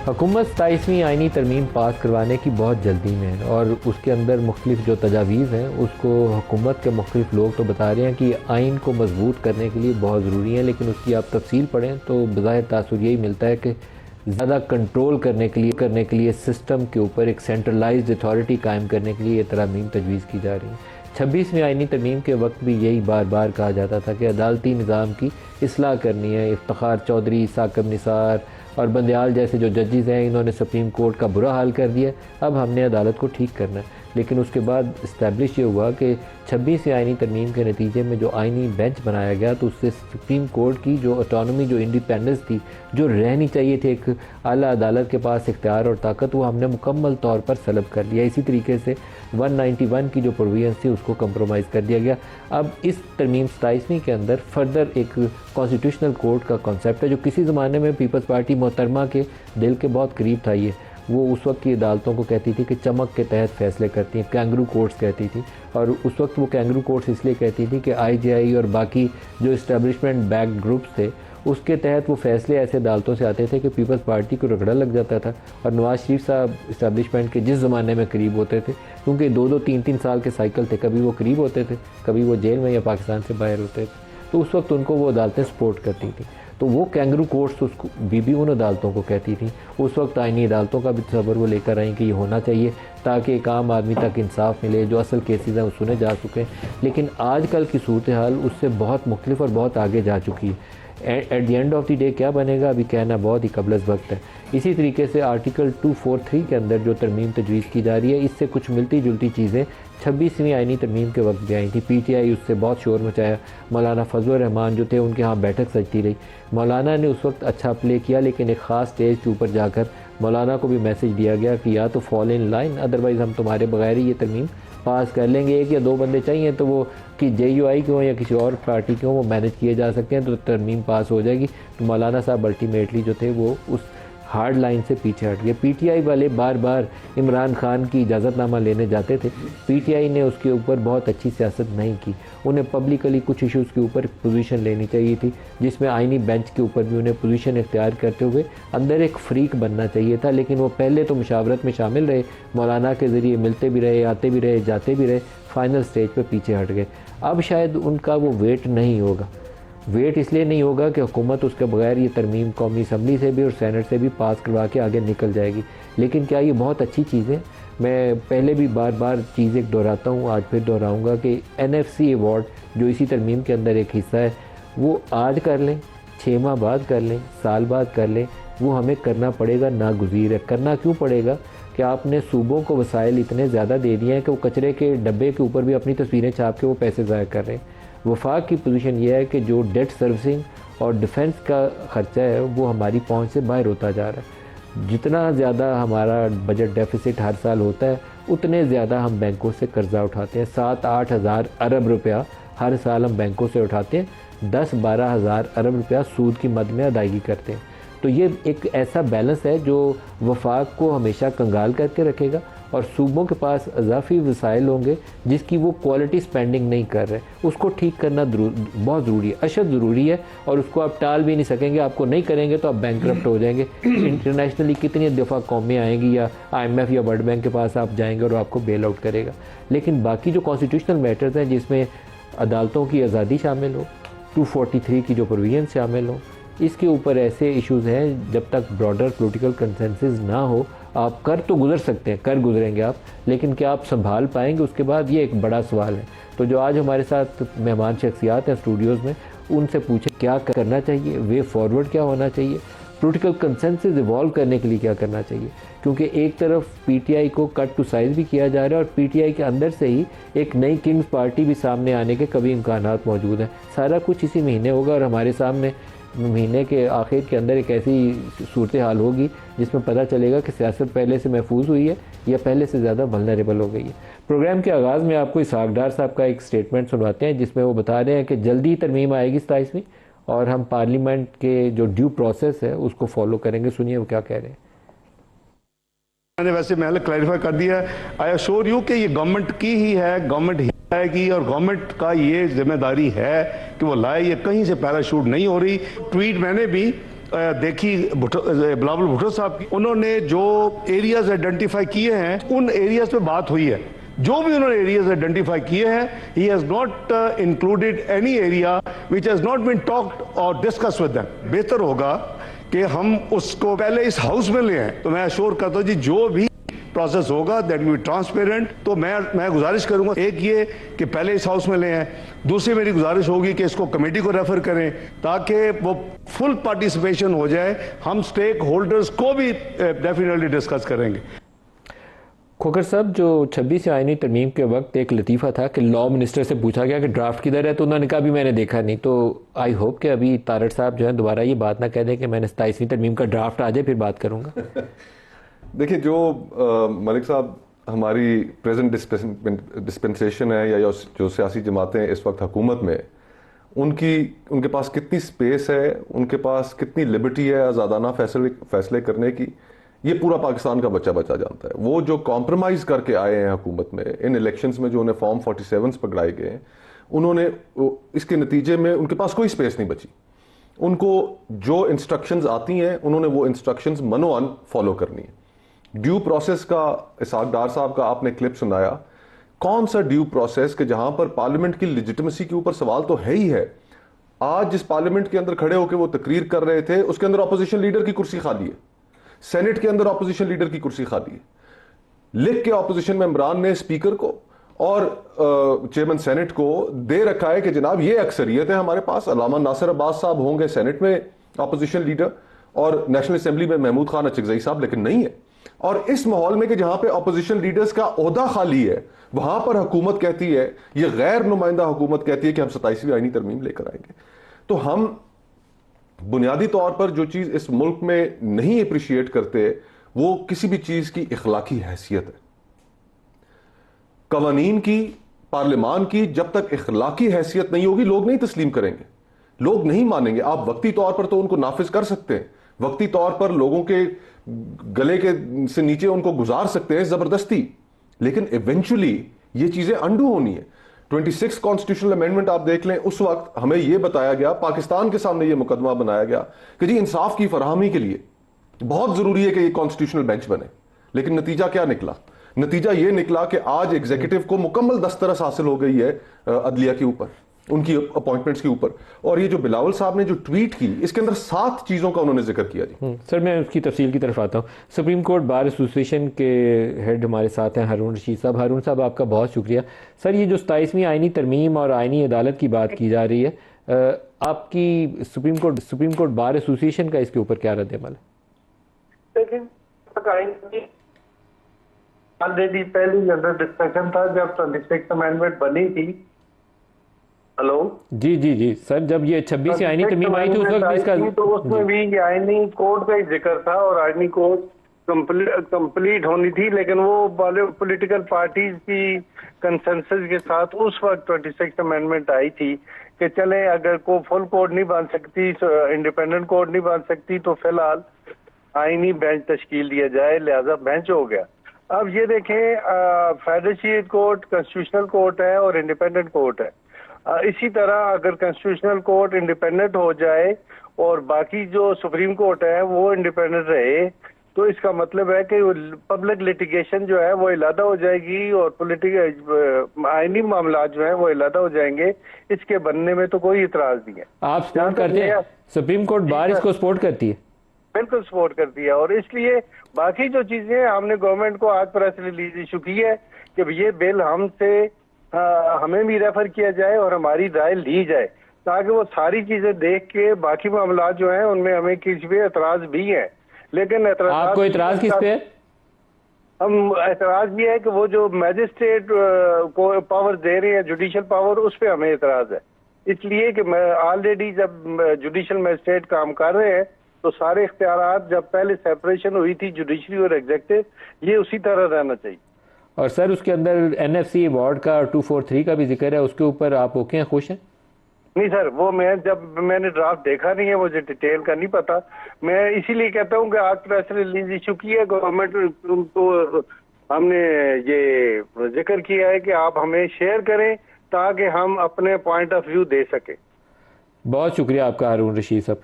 हुकूमत 27वीं आइनी तरमीम पास करवाने की बहुत जल्दी में है और उसके अंदर मुख्तलिफ जो तजावीज़ हैं उसको हुकूमत के मुख्तलिफ लोग तो बता रहे हैं कि आइन को मजबूत करने के लिए बहुत ज़रूरी है, लेकिन उसकी आप तफसील पढ़ें तो बज़ाहिर तासुर यही मिलता है कि ज़्यादा कंट्रोल करने के लिए सिस्टम के ऊपर एक सेंट्रलाइज्ड अथॉरिटी कायम करने के लिए ये तरमीम तजवीज़ की जा रही है। 26वीं आइनी तरमीम के वक्त भी यही बार बार कहा जाता था कि अदालती निज़ाम की इस्लाह करनी है। इफ्तिखार चौधरी, साकिब निसार और बंदयाल जैसे जो जजेज़ हैं, इन्होंने सुप्रीम कोर्ट का बुरा हाल कर दिया, अब हमने अदालत को ठीक करना है। लेकिन उसके बाद इस्टेब्लिश ये हुआ कि 26वीं आइनी तरमीम के नतीजे में जो आइनी बेंच बनाया गया तो उससे सुप्रीम कोर्ट की जो ऑटोनॉमी, जो इंडिपेंडेंस थी, जो रहनी चाहिए थी एक आला अदालत के पास इख्तियार और ताकत, वो हमने मुकम्मल तौर पर सलब कर लिया। इसी तरीके से 191 की जो प्रोविजंस थी उसको कंप्रोमाइज़ कर दिया गया। अब इस तरमीम 27वीं के अंदर फर्दर एक कॉन्स्टिट्यूशनल कोर्ट का कॉन्सेप्ट है जो किसी ज़माने में पीपल्स पार्टी मोहतरमा के दिल के बहुत करीब था। ये वो उस वक्त की अदालतों को कहती थी कि चमक के तहत फ़ैसले करती हैं, कैंगरू कोर्ट्स कहती थी। और उस वक्त वो कैंगरू कोर्ट्स इसलिए कहती थी कि IJI और बाकी जो इस्टेब्लिशमेंट बैक्ड ग्रुप्स थे उसके तहत वो फ़ैसले ऐसे अदालतों से आते थे कि पीपल्स पार्टी को रगड़ा लग जाता था। और नवाज़ शरीफ साहब इस्टेब्लिशमेंट के जिस ज़माने में करीब होते थे, क्योंकि 2-2, 3-3 साल के साइकिल थे, कभी वो करीब होते थे, कभी वो जेल में या पाकिस्तान से बाहर होते थे, तो उस वक्त उनको वो अदालतें सपोर्ट करती थी। तो वो कैंगरू कोर्ट्स उसको भी उन अदालतों को कहती थी। उस वक्त आइनी अदालतों का भी तसव्वुर वो लेकर आई कि ये होना चाहिए ताकि एक आम आदमी तक इंसाफ मिले, जो असल केसेस हैं वो सुने जा सकें। लेकिन आजकल की सूरत हाल उससे बहुत मुख्तलिफ और बहुत आगे जा चुकी है। At the end of the day क्या बनेगा अभी कहना बहुत ही कबलस वक्त है। इसी तरीके से आर्टिकल 243 के अंदर जो तरमीम तजवीज़ की जा रही है, इससे कुछ मिलती जुलती चीज़ें 26वीं आइनी तरमीम के वक्त भी आई थी। PTI उससे बहुत शोर मचाया। मौलाना फजल रहमान जो थे उनके यहाँ बैठक सजती रही। मौलाना ने उस वक्त अच्छा प्ले किया, लेकिन एक ख़ास स्टेज के ऊपर जाकर मौलाना को भी मैसेज दिया गया कि या तो फॉल इन लाइन, अदरवाइज़ हम तुम्हारे बगैर ही ये तरमीम पास कर लेंगे। 1 या 2 बंदे चाहिए तो वो कि JUI के हों या किसी और पार्टी के हों, वो मैनेज किए जा सकते हैं तो तरमीम पास हो जाएगी। तो मौलाना साहब अल्टीमेटली जो थे वो उस हार्ड लाइन से पीछे हट गए। PTI वाले बार बार इमरान खान की इजाज़तनामा लेने जाते थे। PTI ने उसके ऊपर बहुत अच्छी सियासत नहीं की। उन्हें पब्लिकली कुछ इश्यूज़ के ऊपर पोजीशन लेनी चाहिए थी, जिसमें आइनी बेंच के ऊपर भी उन्हें पोजीशन इख्तियार करते हुए अंदर एक फ्रीक बनना चाहिए था। लेकिन वो पहले तो मुशावरत में शामिल रहे, मौलाना के ज़रिए मिलते भी रहे, आते भी रहे, जाते भी रहे, फाइनल स्टेज पर पीछे हट गए। अब शायद उनका वो वेट नहीं होगा। वेट इसलिए नहीं होगा कि हुकूमत उसके बगैर ये तरमीम कौमी असम्बली से भी और सेनेट से भी पास करवा के आगे निकल जाएगी। लेकिन क्या ये बहुत अच्छी चीज़ है? मैं पहले भी बार बार चीज़ एक दोहराता हूँ, आज फिर दोहराऊँगा कि NFC अवार्ड जो इसी तरमीम के अंदर एक हिस्सा है, वो आज कर लें, 6 माह बाद कर लें, साल बाद कर लें, वो हमें करना पड़ेगा, नागुज़ीर है। करना क्यों पड़ेगा कि आपने सूबों को वसाइल इतने ज़्यादा दे दिए हैं कि वो कचरे के डब्बे के ऊपर भी अपनी तस्वीरें छाप के वो पैसे ज़ाया कर रहे हैं। वफाक की पोजीशन ये है कि जो डेट सर्विसिंग और डिफेंस का ख़र्चा है वो हमारी पहुंच से बाहर होता जा रहा है। जितना ज़्यादा हमारा बजट डेफिसिट हर साल होता है, उतने ज़्यादा हम बैंकों से कर्ज़ा उठाते हैं। 7-8 हज़ार अरब रुपया हर साल हम बैंकों से उठाते हैं, 10-12 हज़ार अरब रुपया सूद की मद में अदायगी करते हैं। तो ये एक ऐसा बैलेंस है जो वफाक को हमेशा कंगाल करके रखेगा और सूबों के पास अज़ाफ़ी वसाइल होंगे जिसकी वो क्वालिटी स्पेंडिंग नहीं कर रहे। उसको ठीक करना बहुत ज़रूरी है, अशद ज़रूरी है, और उसको आप टाल भी नहीं सकेंगे। आपको नहीं करेंगे तो आप बैंकरप्ट हो जाएंगे। इंटरनेशनली कितनी दफ़ा कौमें आएंगी या IMF या वर्ल्ड बैंक के पास आप जाएंगे और आपको बेल आउट करेगा। लेकिन बाकी जो कॉन्स्टिट्यूशनल मैटर्स हैं जिसमें अदालतों की आज़ादी शामिल हो, 243 की जो प्रोविजन शामिल हो, इसके ऊपर ऐसे इश्यूज़ हैं जब तक ब्रॉडर पॉलिटिकल कंसेंसस ना हो, आप कर तो गुजर सकते हैं, कर गुजरेंगे आप, लेकिन क्या आप संभाल पाएंगे उसके बाद, ये एक बड़ा सवाल है। तो जो आज हमारे साथ मेहमान शख्सियात हैं स्टूडियोज़ में, उनसे पूछे क्या करना चाहिए, वे फॉरवर्ड क्या होना चाहिए, पॉलिटिकल कंसेंसस इवॉल्व करने के लिए क्या करना चाहिए। क्योंकि एक तरफ PTI को कट टू साइज़ भी किया जा रहा है और PTI के अंदर से ही एक नई किंग्स पार्टी भी सामने आने के कभी इम्कानात मौजूद हैं। सारा कुछ इसी महीने होगा और हमारे सामने महीने के आखिर के अंदर एक ऐसी सूरत हाल होगी जिसमें पता चलेगा कि सियासत पहले से महफूज हुई है या पहले से ज़्यादा वल्नरेबल हो गई है। प्रोग्राम के आगाज़ में आपको इसहाक डार साहब का एक स्टेटमेंट सुनवाते हैं जिसमें वो बता रहे हैं कि जल्दी तरमीम आएगी 27वीं और हम पार्लियामेंट के जो ड्यू प्रोसेस है उसको फॉलो करेंगे। सुनिए वो क्या कह रहे हैं। मैंने वैसे पहले क्लैरिफाई कर दिया है, आई अश्योर यू कि ये गवर्नमेंट की ही है, गवर्नमेंट ही आएगी और गवर्नमेंट का ये जिम्मेदारी है कि वो लाए। ये कहीं से पैराशूट नहीं हो रही। ट्वीट मैंने भी देखी बिलावल भुट्टो साहब की, उन्होंने जो एरियाज आइडेंटिफाई किए हैं उन एरियाज पे बात हुई है। जो भी उन्होंने एरियाज आइडेंटिफाई किए हैं, he has not included any area which has not been talked और डिस्कस विद देम। बेहतर होगा कि हम उसको पहले इस हाउस में ले आए। तो मैं अश्योर करता हूं जी, जो भी प्रोसेस होगा दैट विल बी ट्रांसपेरेंट। तो मैं गुजारिश करूंगा, एक ये कि पहले इस हाउस में ले आए, दूसरी मेरी गुजारिश होगी कि इसको कमेटी को रेफर करें ताकि वो फुल पार्टिसिपेशन हो जाए। हम स्टेक होल्डर्स को भी डेफिनेटली डिस्कस करेंगे। खोखर साहब, जो 26 आईनी तरमीम के वक्त एक लतीफ़ा था कि लॉ मिनिस्टर से पूछा गया कि ड्राफ्ट किधर है, तो उन्होंने कहा भी मैंने देखा नहीं। तो आई होप कि अभी तारड़ साहब जो है दोबारा ये बात ना कह दें कि मैंने 27वीं तरमीम का ड्राफ्ट आ जाए फिर बात करूंगा। देखिए, जो मलिक साहब हमारी प्रेजेंट डिस्पेंसेशन है या जो सियासी जमातें इस वक्त हुकूमत में, उनके पास कितनी स्पेस है, उनके पास कितनी लिबर्टी है आज़ादाना फैसले करने की, ये पूरा पाकिस्तान का बच्चा बच्चा जानता है। वो जो कॉम्प्रोमाइज़ करके आए हैं हुकूमत में इन इलेक्शंस में, जो उन्हें फॉर्म 47 पकड़ाए गए, उन्होंने इसके नतीजे में उनके पास कोई स्पेस नहीं बची। उनको जो इंस्ट्रक्शंस आती हैं उन्होंने वो इंस्ट्रक्शंस मनोअन फॉलो करनी है। ड्यू प्रोसेस का इसहाक डार साहब का आपने क्लिप सुनाया, कौन सा ड्यू प्रोसेस के जहां पर पार्लियामेंट की लेजिटिमेसी के ऊपर सवाल तो है ही है। आज जिस पार्लियामेंट के अंदर खड़े होकर वो तकरीर कर रहे थे, उसके अंदर अपोजिशन लीडर की कुर्सी खाली है, सेनेट के अंदर अपोजिशन लीडर की कुर्सी खाली है। लिख के अपोजिशन मेंबरान ने स्पीकर को और चेयरमैन सेनेट को दे रखा है कि जनाब ये अक्सरियत है हमारे पास, अल्लामा नासिर अब्बास साहब होंगे सेनेट में अपोजिशन लीडर और नेशनल असेंबली में महमूद खान अचकजई साहब, लेकिन नहीं है। और इस माहौल में कि जहां पे अपोजिशन लीडर्स का ओहदा खाली है, वहां पर हुकूमत कहती है, ये गैर नुमाइंदा हुकूमत कहती है कि हम 27वीं आईनी तरमीम लेकर आएंगे। तो हम बुनियादी तौर पर जो चीज इस मुल्क में नहीं अप्रिशिएट करते, वो किसी भी चीज की इखलाकी हैसियत है। कवानीन की, पार्लियामान की जब तक इखलाकी हैसियत नहीं होगी, लोग नहीं तस्लीम करेंगे, लोग नहीं मानेंगे। आप वक्ती तौर पर तो उनको नाफिज कर सकते हैं, वक्ती तौर पर लोगों के गले के से नीचे उनको गुजार सकते हैं जबरदस्ती, लेकिन इवेंचुअली ये चीजें अंडू होनी है। 26 कॉन्स्टिट्यूशनल अमेंडमेंट आप देख लें, उस वक्त हमें यह बताया गया, पाकिस्तान के सामने यह मुकदमा बनाया गया कि जी इंसाफ की फराहमी के लिए बहुत जरूरी है कि ये कॉन्स्टिट्यूशनल बेंच बने। लेकिन नतीजा क्या निकला? नतीजा यह निकला कि आज एग्जीक्यूटिव को मुकम्मल दस्तरस हासिल हो गई है अदलिया के ऊपर, उनकी अपॉइंटमेंट्स के ऊपर। और ये जो बिलावल साहब ने जो ट्वीट की, इसके अंदर 7 चीजों का उन्होंने जिक्र किया जी। सर, मैं उसकी तफसील की तरफ आता हूँ। सुप्रीम कोर्ट बार एसोसिएशन के हेड हमारे साथ हैं हारून रशीद साहब। हारून साहब, आपका बहुत शुक्रिया। सर, ये जो 27वीं आईनी तरमीम और आईनी अदालत की बात की जा रही है, आपकी सुप्रीम कोर्ट बार एसोसिएशन का इसके ऊपर क्या रद्द-ए-अमल है? ऑलरेडी पहले जनरल डिस्कशन था जब 26 अमेंडमेंट बनी थी। हेलो जी जी जी सर, जब ये 26 आईनी तरमीम आई थी उस वक्त इसका तो उसमें भी आईनी कोड का ही जिक्र था और आईनी कोड कंप्लीट होनी थी, लेकिन वो वाले पॉलिटिकल पार्टीज की कंसेंसस के साथ उस वक्त 26 अमेंडमेंट आई थी कि चले अगर को फुल कोड नहीं बन सकती, इंडिपेंडेंट कोड नहीं बन सकती, तो फिलहाल आईनी बेंच तश्कील दिया जाए, लिहाजा बेंच हो गया। अब ये देखें, फेडरेशिएट कोर्ट कॉन्स्टिट्यूशनल कोर्ट है और इंडिपेंडेंट कोर्ट है। इसी तरह अगर कॉन्स्टिट्यूशनल कोर्ट इंडिपेंडेंट हो जाए और बाकी जो सुप्रीम कोर्ट है वो इंडिपेंडेंट रहे, तो इसका मतलब है कि पब्लिक लिटिगेशन जो है वो इलादा हो जाएगी और पॉलिटिकल आईनी मामला जो है वो इलादा हो जाएंगे। इसके बनने में तो कोई इतराज नहीं है। आप सपोर्ट करते हैं? सुप्रीम कोर्ट बार इसको सपोर्ट करती है? बिल्कुल सपोर्ट करती है। और इसलिए बाकी जो चीजें हमने गवर्नमेंट को आज प्रेस रिलीज इशू की है कि ये बिल हमें भी रेफर किया जाए और हमारी राय ली जाए, ताकि वो सारी चीजें देख के बाकी मामला जो हैं उनमें हमें किसी पे एतराज भी है। लेकिन आपको एतराज किस पे है? हम एतराज ये है कि वो जो मैजिस्ट्रेट को पावर दे रहे हैं, जुडिशियल पावर, उस पर हमें एतराज है। इसलिए कि ऑलरेडी जब जुडिशियल मैजिस्ट्रेट काम कर रहे हैं तो सारे इख्तियारात, जब पहले सेपरेशन हुई थी जुडिशरी और एग्जीक्यूटिव, ये उसी तरह रहना चाहिए। और सर, उसके अंदर एनएफसी अवार्ड का 243 का भी जिक्र है, उसके ऊपर आप ओके हैं, खुश हैं? नहीं सर, वो मैंने ड्राफ्ट देखा नहीं है, मुझे डिटेल का नहीं पता। मैं इसीलिए कहता हूँ कि आज प्रेस रिलीज इशू की है गवर्नमेंट को, हमने ये जिक्र किया है कि आप हमें शेयर करें ताकि हम अपने पॉइंट ऑफ व्यू दे सके। बहुत शुक्रिया आपका हारून रशीद साहब।